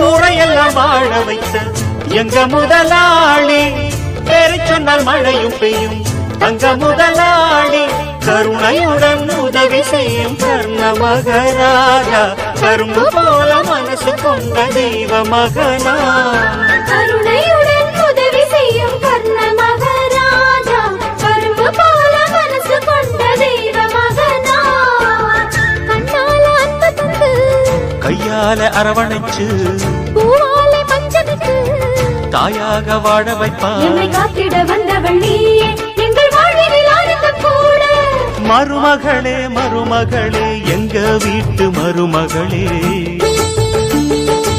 ஊரையெல்லாம் வாழ வைத்த எங்க முதலாளி, பேரை சொன்னால் மழையும் பெய்யும் தங்க முதலாளி. கருணையுடன் உதவி செய்யும் கர்ண மகராஜா, கரும்பு போல மனசு கொண்ட தெய்வ மகனா. கருணையுடன் உதவி செய்யும் கர்ண மகராஜா, கரும்பு போல மனசு கொண்ட தெய்வ மகனா. கண்ணால அன்பு தந்து, கையால அரவணைச்சு, பூவாலை மஞ்சனுக்கு தாயாக வாழ வைப்பார். என்னை காத்திட வந்தவள் நீயே, எங்கள் வாழ்வில் ஆனந்தம் கூட. மருமகளே மருமகளே எங்க வீட்டு மருமகளே,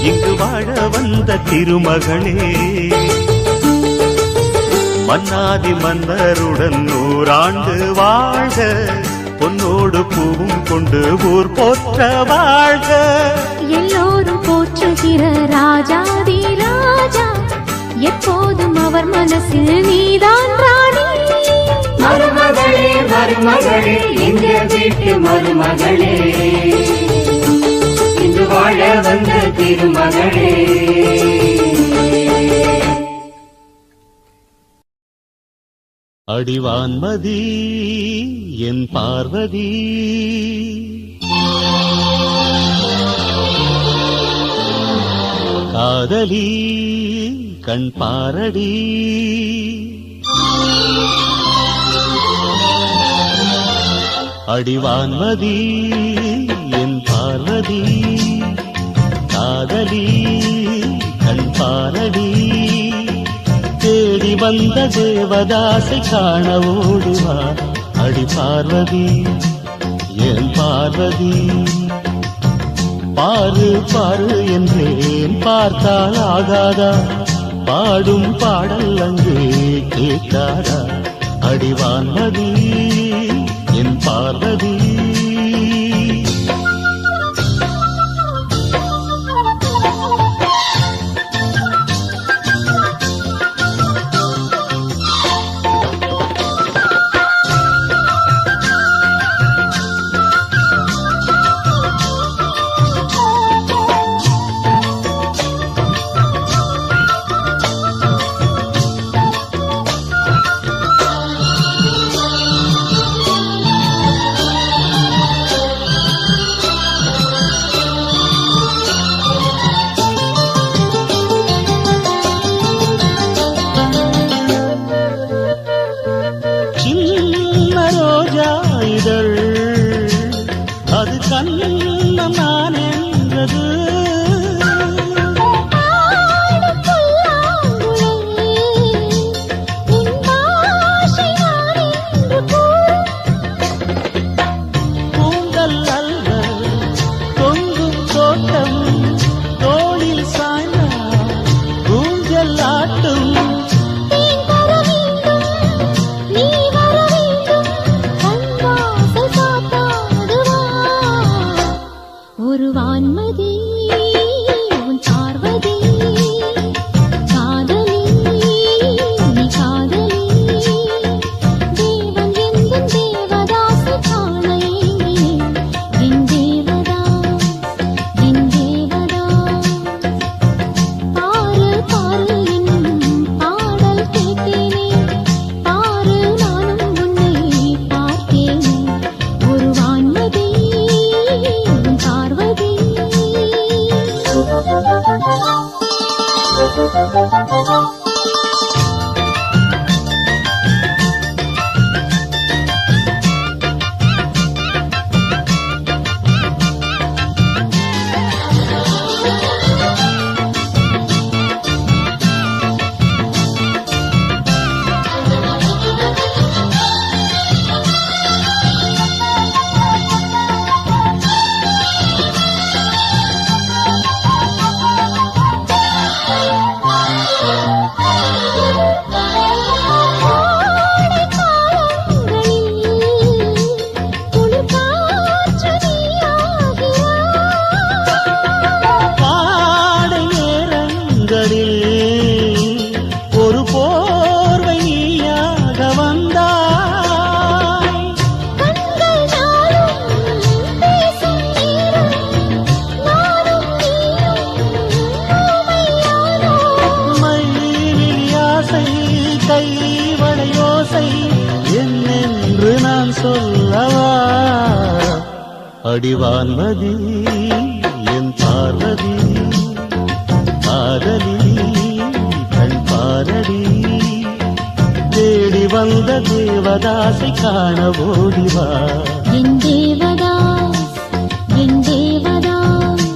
இங்கு வாழ வந்த திருமகளே. மன்னாதி மன்னருடன் 100 ஆண்டு வாழ்க, பொன்னோடு பூவும் கொண்டு ஊர் போற்ற வாழ்க. எல்லோரும் போற்றுகிற ராஜாதி ராஜா, எப்போதும் அவர் மனசில் நீதான் ராணி. மருமகளே மருமகளே எங்கள் வீட்டு மருமகளே, இங்கு வாழ வந்த திருமகளே. அடிவான்மதி என் பார்வதி, காதலி கண் பாரடி. அடிவான்மதி என் பார்வதி, காதலி கண் பாரடி. தேடி வந்த தேவதாசை காண ஓடுவா, அடி பார்வதி என் பார்வதி. பாரு பாரு என்றேன் பார்த்தால் ஆகாதா, பாடும் பாடல் அங்கே கேட்காதா. அடிவான்மதி என் பார்வதி. சொல்லவா அடிவான்மதி என் பார்வதி காதலி கண் பாரடி தேடி வந்த தேவதாசை காண ஓடிவா என் தேவதாஸ் என் தேவதாஸ்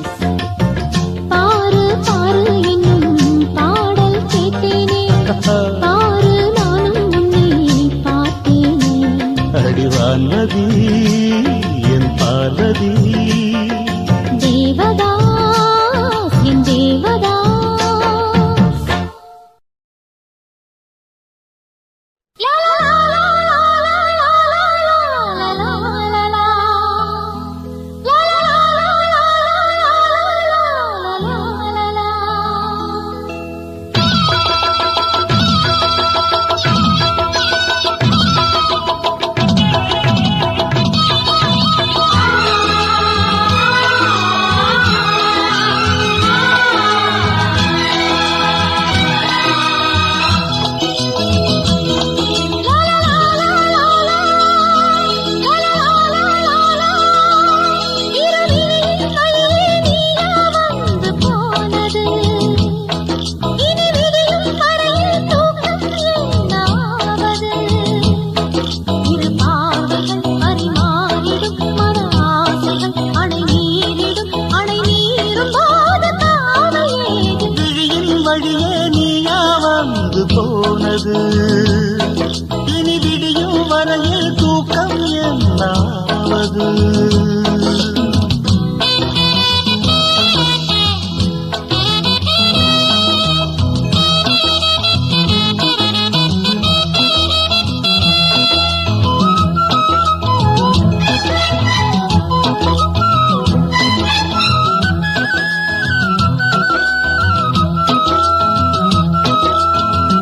பாரு பாரு என்னும் பாடல் கேட்டேனே பாரு நானும் உன்னை பார்த்தேனே அடிவான்மதி என் பார்வதி தேவதாஸ் என் தேவதாஸ் போனது இனி விடியும் வரையில் தூக்கம் என்னாவது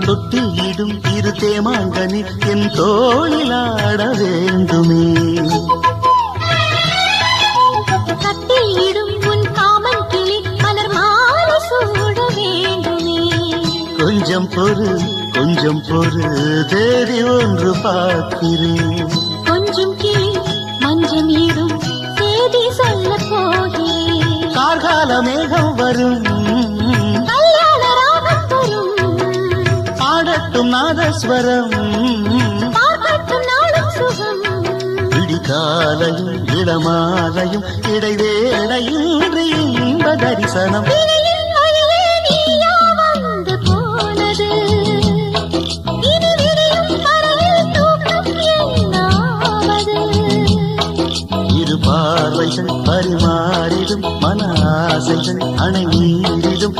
தொட்டிலிடும் இரு தேமாங்கனி என் தோளிலாட வேண்டுமே கட்டிலிடும் உன் காமன் கிளி மலர் மாலை சூட வேண்டுமே கொஞ்சம் பொறு தேதி ஒன்று பார்க்கிறேன் கொஞ்சம் கிளி மஞ்சம் ஈடும் தேதி சொல்ல போகிறேன் கார்கால மேகம் வரும் கல்யாண ராகம் வரும் பாடட்டும் நாதஸ்வரம் பார்க்கட்டும் நாளும் சுகம் விடிகாலையும் இளமாலையும் இடைவேளையின்றி இன்ப தரிசனம் விழியின் வழியே நீயா வந்து போனது இனி விடியும் வரையில் தூக்கம் என்னாவது இரு பார்வைகள் பரிமாறிடும் மன ஆசைகள் அணை நீரும்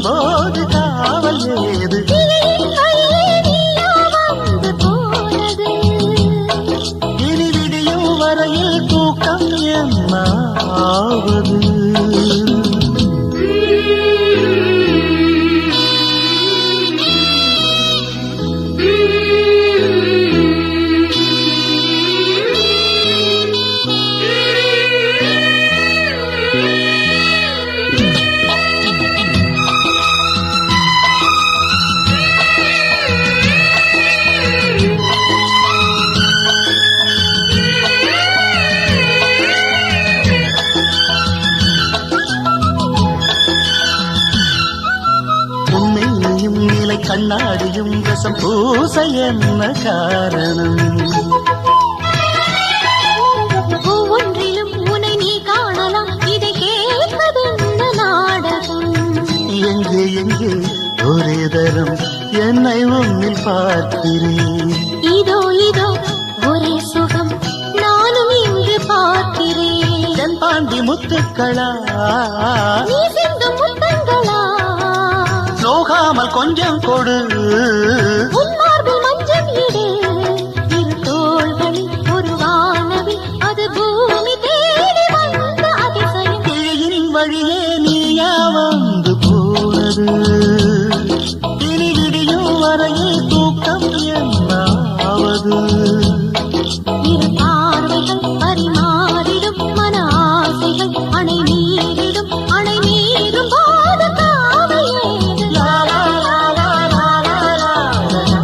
போது காவல் ஏது விழியின் வழியே நீயா வந்து போனது இனி விடியும் வரையில் தூக்கம் என்னாவது கண்ணாடியும் ரசம் பூச என்ன காரணம் ஒவ்வொன்றிலும் உன்னை நீ காணலாம் இதை கேட்பது நாடகம் எங்கே ஒரே தரம் என்னை உன்னில் பார்க்கிறேன் இதோ ஒரே சுகம் நானும் இங்கு பார்க்கிறேன் என் பாண்டி முத்துக்களா நீ சிந்தும் முத்தங்களா நோகாமல் கொஞ்சம் கொடு உன் மார்பில் மஞ்சள் இடு இரு தோள்களில் ஒரு வானவி அது பூமி தேடி வந்த அதிசயம் கிழியின் வழியே நீயா வந்து போனது இனி விடியும் வரையில் தூக்கம் என்னாவது இரு பார்வைகள் பரிமாறிடும் மன ஆசைகள் அணை நீரிடும் போது காவையேது லா லா லா லா லா லா லா.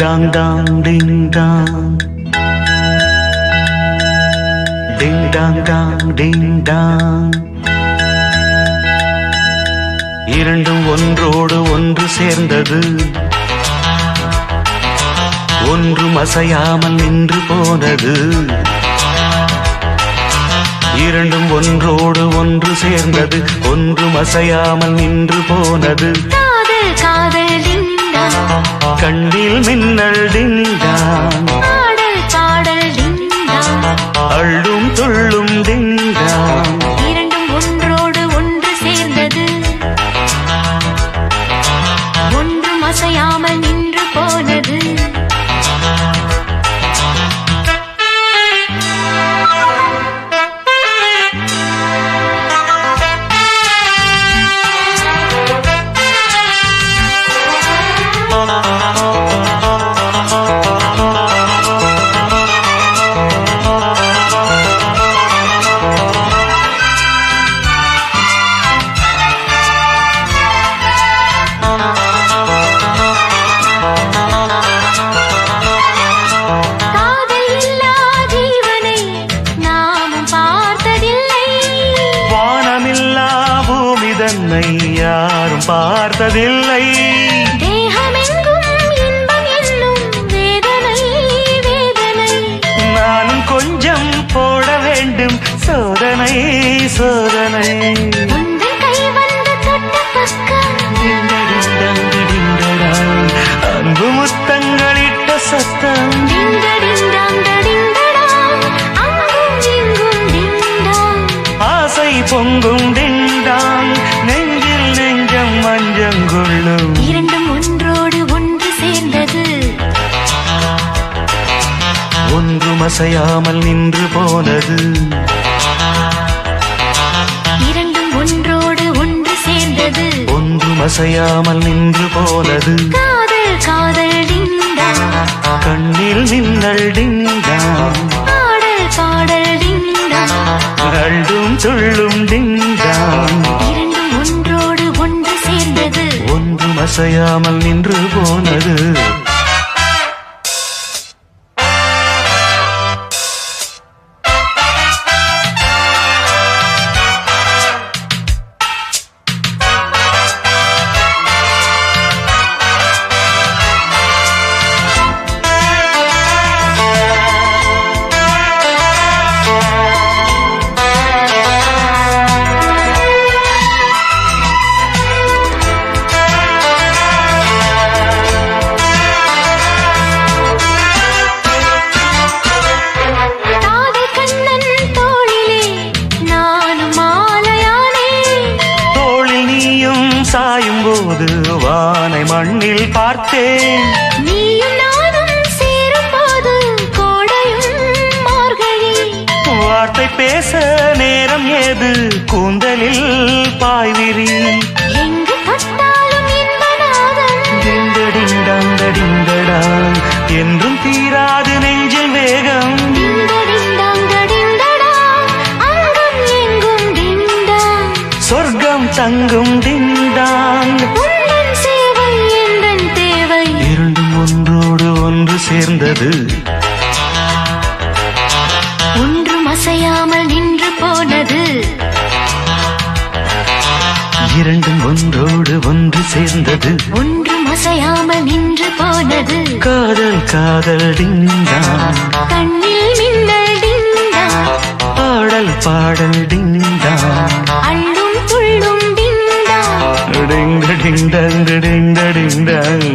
டாங் டாங் டிங் டாங் டிங் டாங் டாங் டிங் டாங். இரண்டும் ஒன்றோடு ஒன்று சேர்ந்தது, ஒன்றும் அசையாமல் நின்று போனது. இரண்டும் ஒன்றோடு ஒன்று சேர்ந்தது, ஒன்றும் அசையாமல் நின்று போனது. காதல் காதல் டிங்டாங், கண்ணில் மின்னல் டிங்டாங், பாடல் பாடல் டிங்டாங், அள்ளும் துள்ளும் டிங்டாங். இரண்டும் ஒன்றோடு ஒன்று சேர்ந்தது, ஒன்றும் அசையாமல் நின்று போனது. யாரும் பார்த்ததில்லை. தேகமெங்கும் இன்பம் என்னும் வேதனை வேதனை. நானும் கொஞ்சம் போட வேண்டும் சோதனை சோதனை. உங்கள் கை வந்து தொட்ட பக்கம் அன்பு முத்தங்களிட்ட சத்தம். ஆசை பொங்கும் டிண்டாங், நெஞ்சில் நெஞ்சம் மஞ்சங்குள்ளும். இரண்டும் ஒன்றோடு ஒன்று சேர்ந்தது, ஒன்றும் அசையாமல் நின்று போனது. இரண்டும் ஒன்றோடு ஒன்று சேர்ந்தது, ஒன்றும் அசையாமல் நின்று போனது. காதல் காதல் டிங்டாங், கண்ணில் மின்னல் டிங்டாங், பாடல் பாடல் டிங்டாங், அள்ளும் துள்ளும் டிங்டாங். இரண்டும் ஒன்றோடு ஒன்று சேர்ந்தது, ஒன்றும் அசையாமல் நின்று போனது. சாயும் போது வானை மண்ணில் பார்த்தேன். நீயும் நானும் சேரும் போது கோடையும் மார்கழி. வார்த்தை பேச நேரம் ஏது, கூந்தலில் பாய்விரி. எங்கு தொட்டாலும் இன்பநாதம். டிண்டடிண்டடிண்டடாங், என்றும் தீராது நெஞ்சில் வேகம். அங்கும் எங்கும் டிண்டாங், சொர்க்கம் தங்கும் டிண்டாங். உந்தன் சேவை எந்தன் தேவை. இரண்டும் ஒன்றோடு ஒன்று சேர்ந்தது, ஒன்றும் அசையாமல் நின்று போனது. இரண்டும் ஒன்றோடு ஒன்று சேர்ந்தது, ஒன்றும் அசையாமல் நின்று போனது. காதல் காதல் டிண்டாங், கண்ணில் மின்னல் டிண்டாங், பாடல் பாடல் டிண்டாங். அள்ளும் துள்ளும் டிண்டாங், டிங் டிங் டங் டிங் டிங்